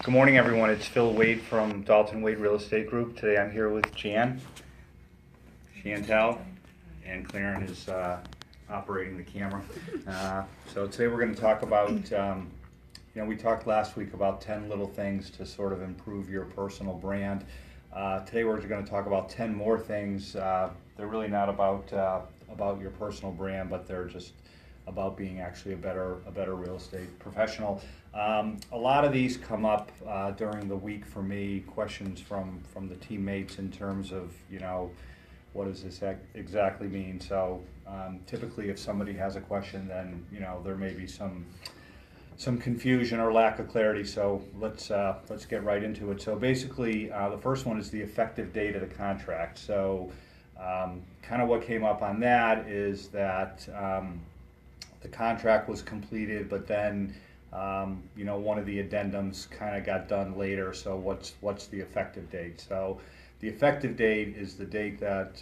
Good morning, everyone. It's Phil Wade from Dalton Wade Real Estate Group. Today I'm here with Chantal, and Clarence is operating the camera. So today we're going to talk about, we talked last week about 10 little things to sort of improve your personal brand. Today we're going to talk about 10 more things. They're really not about your personal brand, but they're just about being actually a better real estate professional. A lot of these come up during the week for me, questions from the teammates in terms of, what does this exactly mean? So typically if somebody has a question, then, there may be some confusion or lack of clarity. So let's get right into it. So basically the first one is the effective date of the contract. So kind of what came up on that is that the contract was completed, but then one of the addendums kind of got done later. So what's the effective date? So the effective date is the date that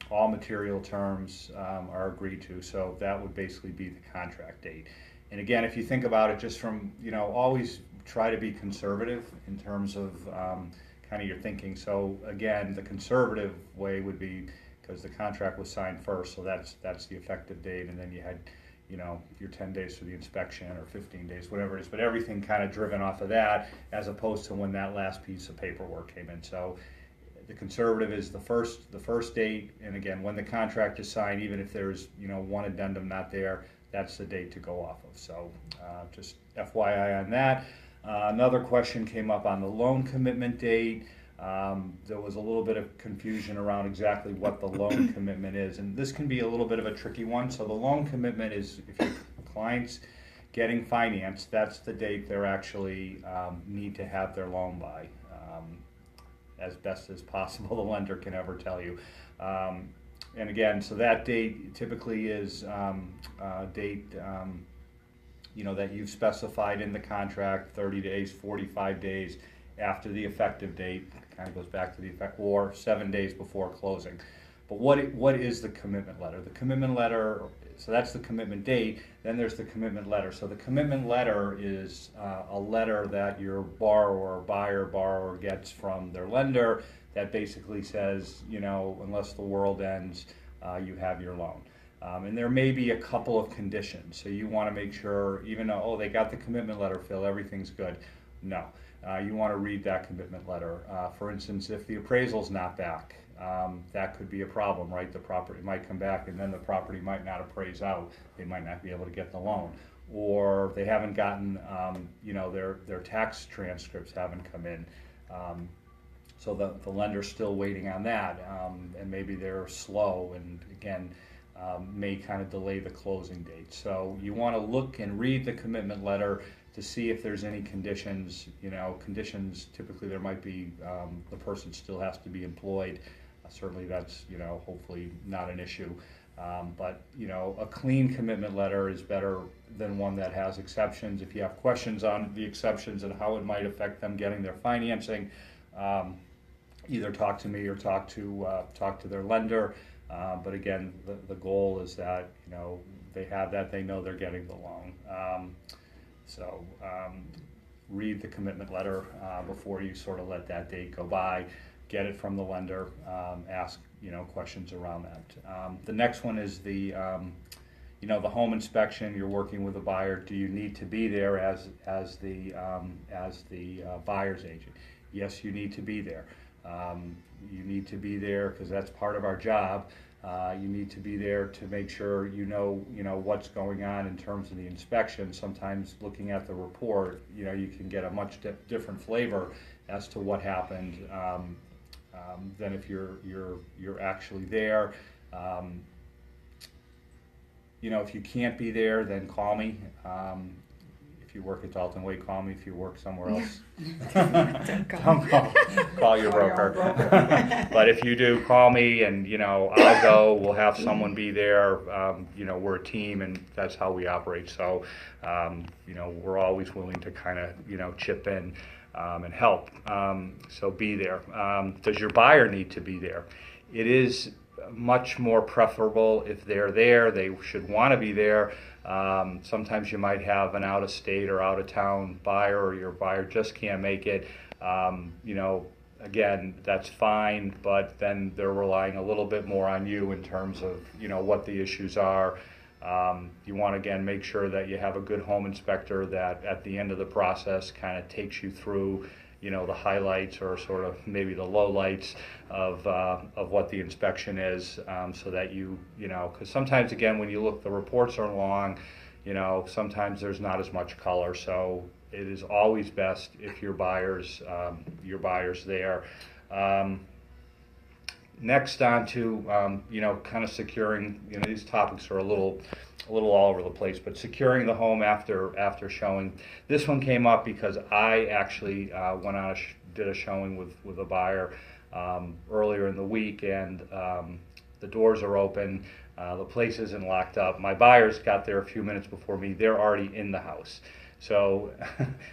all material terms are agreed to. So that would basically be the contract date. And again, if you think about it, just from always try to be conservative in terms of kind of your thinking. So again, the conservative way would be because the contract was signed first, so that's the effective date, and then you had your 10 days for the inspection or 15 days, whatever it is, but everything kind of driven off of that as opposed to when that last piece of paperwork came in. So the conservative is the first date, and again, when the contract is signed, even if there's one addendum not there, that's the date to go off of. So just FYI on that. Another question came up on the loan commitment date. There was a little bit of confusion around exactly what the loan commitment is, and this can be a little bit of a tricky one. So the loan commitment is if your client's getting financed, that's the date they're actually need to have their loan by, as best as possible the lender can ever tell you. And again, so that date typically is date that you've specified in the contract, 30 days, 45 days after the effective date, kind of goes back to the effect, or 7 days before closing. But what is the commitment letter? The commitment letter, so that's the commitment date, then there's the commitment letter. So the commitment letter is a letter that your buyer gets from their lender that basically says, unless the world ends, you have your loan. And there may be a couple of conditions. So you want to make sure, even though, they got the commitment letter, Phil, everything's good. No. You want to read that commitment letter. For instance, if the appraisal's not back, that could be a problem, right? The property might come back and then the property might not appraise out. They might not be able to get the loan. Or they haven't gotten, their tax transcripts haven't come in. So the lender's still waiting on that, and maybe they're slow, and again, may kind of delay the closing date. So you want to look and read the commitment letter to see if there's any conditions. Conditions, typically there might be, the person still has to be employed. Certainly that's, hopefully not an issue. But a clean commitment letter is better than one that has exceptions. If you have questions on the exceptions and how it might affect them getting their financing, either talk to me or talk to their lender. But again, the goal is that they have that, they know they're getting the loan. So read the commitment letter before you sort of let that date go by. Get it from the lender. Ask questions around that. The next one is the the home inspection. You're working with a buyer. Do you need to be there as the buyer's agent? Yes, you need to be there. You need to be there because that's part of our job. You need to be there to make sure you know what's going on in terms of the inspection. Sometimes looking at the report, you can get a much different flavor as to what happened than if you're actually there. If you can't be there, then call me. If you work at Dalton Wade, call me. If you work somewhere else, don't call your broker. But if you do, call me, and I'll go. We'll have someone be there. We're a team, and that's how we operate. So we're always willing to kind of chip in and help. So be there. Does your buyer need to be there? It is much more preferable if they're there. They should want to be there. Sometimes you might have an out-of-state or out-of-town buyer, or your buyer just can't make it. Again, that's fine, but then they're relying a little bit more on you in terms of, what the issues are. You want to, again, make sure that you have a good home inspector that at the end of the process kind of takes you through, the highlights or sort of maybe the lowlights of what the inspection is, so that because sometimes, again, when you look, the reports are long, sometimes there's not as much color. So it is always best if your buyer's there. Next on to, kind of securing, these topics are a little all over the place, but securing the home after showing. This one came up because I actually went on did a showing with a buyer earlier in the week, and the doors are open, the place isn't locked up. My buyers got there a few minutes before me. They're already in the house. So,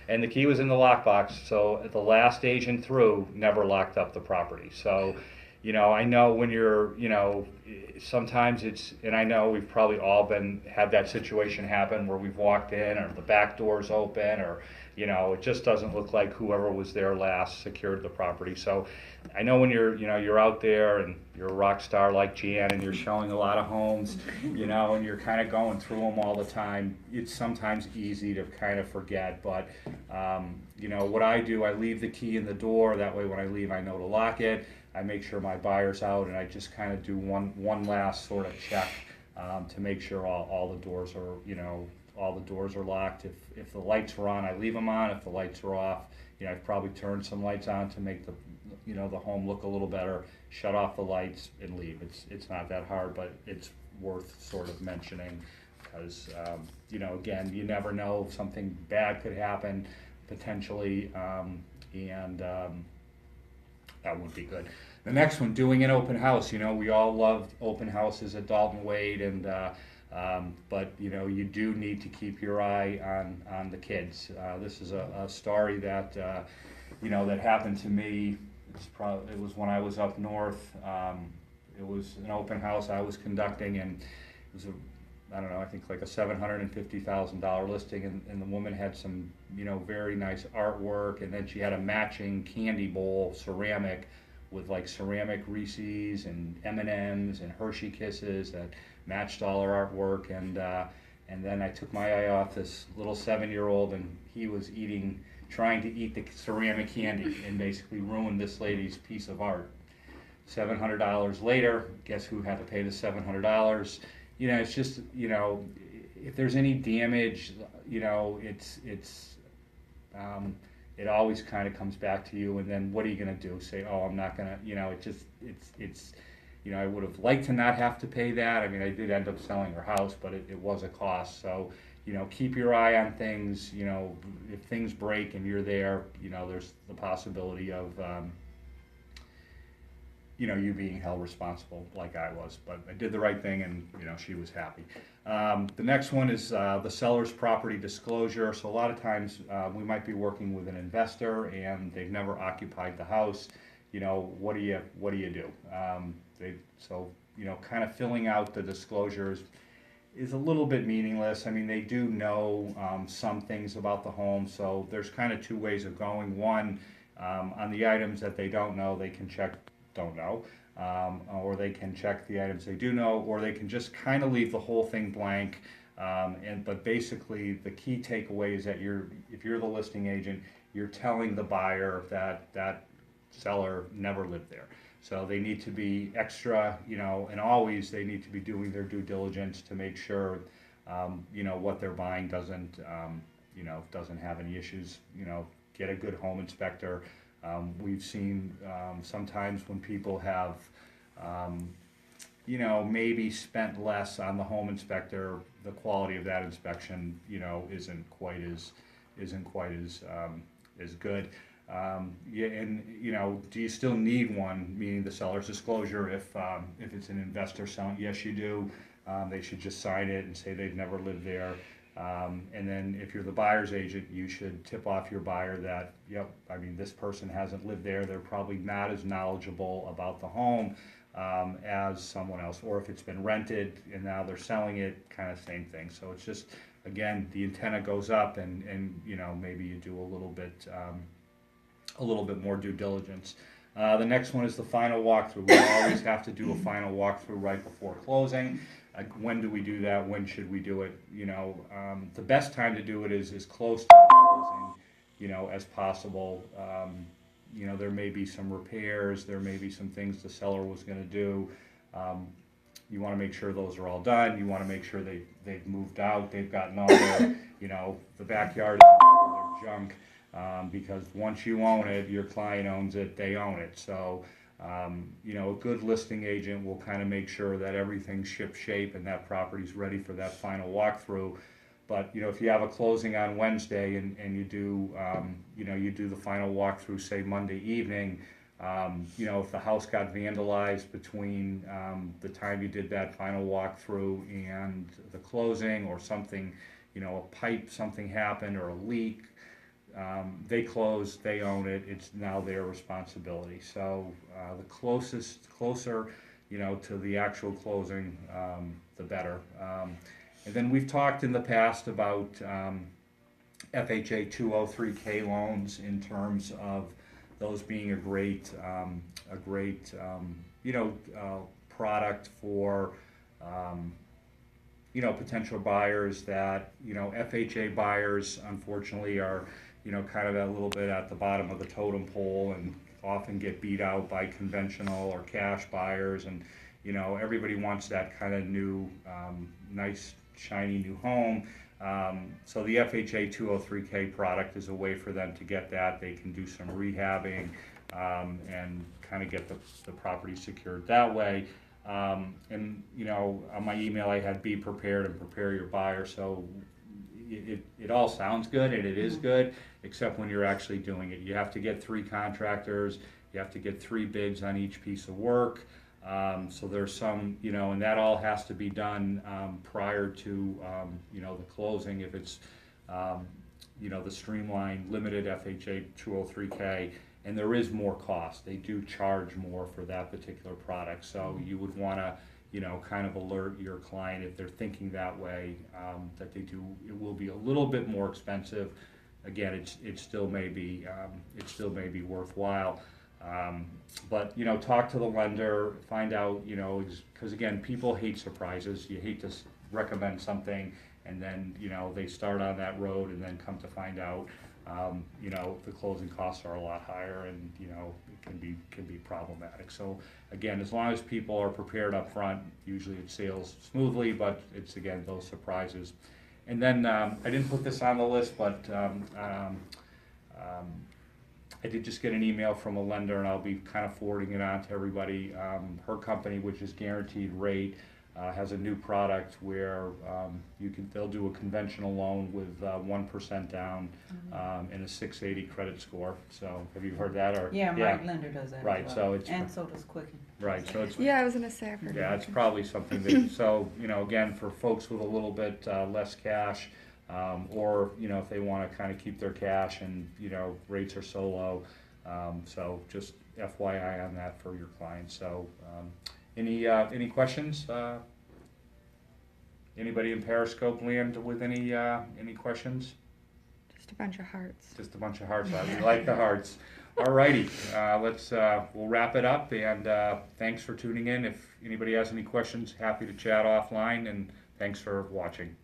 and the key was in the lockbox. So the last agent through never locked up the property. So, I know when you're, sometimes and I know we've probably all had that situation happen where we've walked in or the back door's open, or, it just doesn't look like whoever was there last secured the property. So I know when you're out there and you're a rock star like Jan and you're showing a lot of homes, and you're kind of going through them all the time, it's sometimes easy to kind of forget. But, what I do, I leave the key in the door. That way when I leave, I know to lock it. I make sure my buyer's out, and I just kind of do one last sort of check to make sure all the doors are, all the doors are locked. If the lights are on, I leave them on. If the lights are off, I've probably turned some lights on to make the home look a little better. Shut off the lights and leave. It's not that hard, but it's worth sort of mentioning because, again, you never know, something bad could happen potentially, and that wouldn't be good. The next one, doing an open house. We all loved open houses at Dalton Wade, and but you do need to keep your eye on the kids. This is a story that that happened to me. It was when I was up north. It was an open house I was conducting, and it was I don't know, I think like a $750,000 listing, and the woman had some, very nice artwork, and then she had a matching candy bowl, ceramic, with like ceramic Reese's and M&Ms and Hershey Kisses that matched all her artwork, and then I took my eye off this little 7-year-old, and he was trying to eat the ceramic candy, and basically ruined this lady's piece of art. $700 later, guess who had to pay the $700? It's just, if there's any damage, it always kind of comes back to you. And then what are you going to do? Say, oh, I'm not going to, I would have liked to not have to pay that. I mean, I did end up selling her house, but it was a cost. So, keep your eye on things. If things break and you're there, there's the possibility of, you being held responsible like I was. But I did the right thing, and, she was happy. The next one is the seller's property disclosure. So a lot of times we might be working with an investor and they've never occupied the house. What do you do? Kind of filling out the disclosures is a little bit meaningless. I mean, they do know some things about the home, so there's kind of two ways of going. One, on the items that they don't know, they can check don't know, or they can check the items they do know, or they can just kind of leave the whole thing blank. But basically, the key takeaway is that if you're the listing agent, you're telling the buyer that seller never lived there. So they need to be extra, and always they need to be doing their due diligence to make sure, what they're buying doesn't have any issues. Get a good home inspector. We've seen sometimes when people have, maybe spent less on the home inspector, the quality of that inspection, isn't quite as good. Do you still need one? Meaning the seller's disclosure. If it's an investor selling, yes, you do. They should just sign it and say they've never lived there. And then if you're the buyer's agent, you should tip off your buyer that, this person hasn't lived there. They're probably not as knowledgeable about the home. as someone else, or if it's been rented and now they're selling it, kind of same thing. So it's just, again, the antenna goes up, and you know, maybe you do a little bit more due diligence. The next one is the final walkthrough. We always have to do a final walkthrough right before closing. When do we do that? When should we do it? You know, the best time to do it is as close to closing, you know, as possible. You know, there may be some repairs, there may be some things the seller was going to do. You want to make sure those are all done. You want to make sure they've moved out, they've gotten all their, you know, the backyard is full of their junk. Because once you own it, your client owns it, they own it. So, you know, a good listing agent will kind of make sure that everything's ship shape and that property's ready for that final walkthrough. But, you know, if you have a closing on Wednesday and you do, you know, you do the final walkthrough, say Monday evening, you know, if the house got vandalized between the time you did that final walkthrough and the closing, or something, you know, a pipe, something happened, or a leak, they close, they own it, it's now their responsibility. So the closer, you know, to the actual closing, the better. And then we've talked in the past about FHA 203K loans, in terms of those being a great you know, product for you know, potential buyers that, you know, FHA buyers unfortunately are, you know, kind of a little bit at the bottom of the totem pole and often get beat out by conventional or cash buyers. And, you know, everybody wants that kind of new, nice, shiny new home. So the FHA 203K product is a way for them to get that. They can do some rehabbing and kind of get the property secured that way. And, you know, on my email I had be prepared and prepare your buyer. So it all sounds good, and it is good, except when you're actually doing it. You have to get 3 contractors, you have to get 3 bids on each piece of work. So there's some, you know, and that all has to be done prior to, you know, the closing. If it's, you know, the streamlined limited FHA 203K, and there is more cost. They do charge more for that particular product. So you would want to, you know, kind of alert your client if they're thinking that way, that it will be a little bit more expensive. Again, it still may be worthwhile. But, you know, talk to the lender, find out, you know, because again, people hate surprises. You hate to recommend something and then, you know, they start on that road and then come to find out, you know, the closing costs are a lot higher, and, you know, it can be problematic. So again, as long as people are prepared up front, usually it sails smoothly, but it's, again, those surprises. And then I didn't put this on the list, but I did just get an email from a lender, and I'll be kind of forwarding it on to everybody. Her company, which is Guaranteed Rate, has a new product where they'll do a conventional loan with 1% down and a 680 credit score. So have you heard that? Or yeah, my lender does that. Right. As well. So it's, and so does Quicken. Right. So it's, yeah, I was gonna say I've heard. Yeah, it's probably something that. So, you know, again, for folks with a little bit less cash, or, you know, if they want to kind of keep their cash and, you know, rates are so low. So just FYI on that for your clients. So any questions? Anybody in Periscope land with any questions? Just a bunch of hearts. Just a bunch of hearts. We like the hearts. Alrighty, we'll wrap it up, and thanks for tuning in. If anybody has any questions, happy to chat offline, and thanks for watching.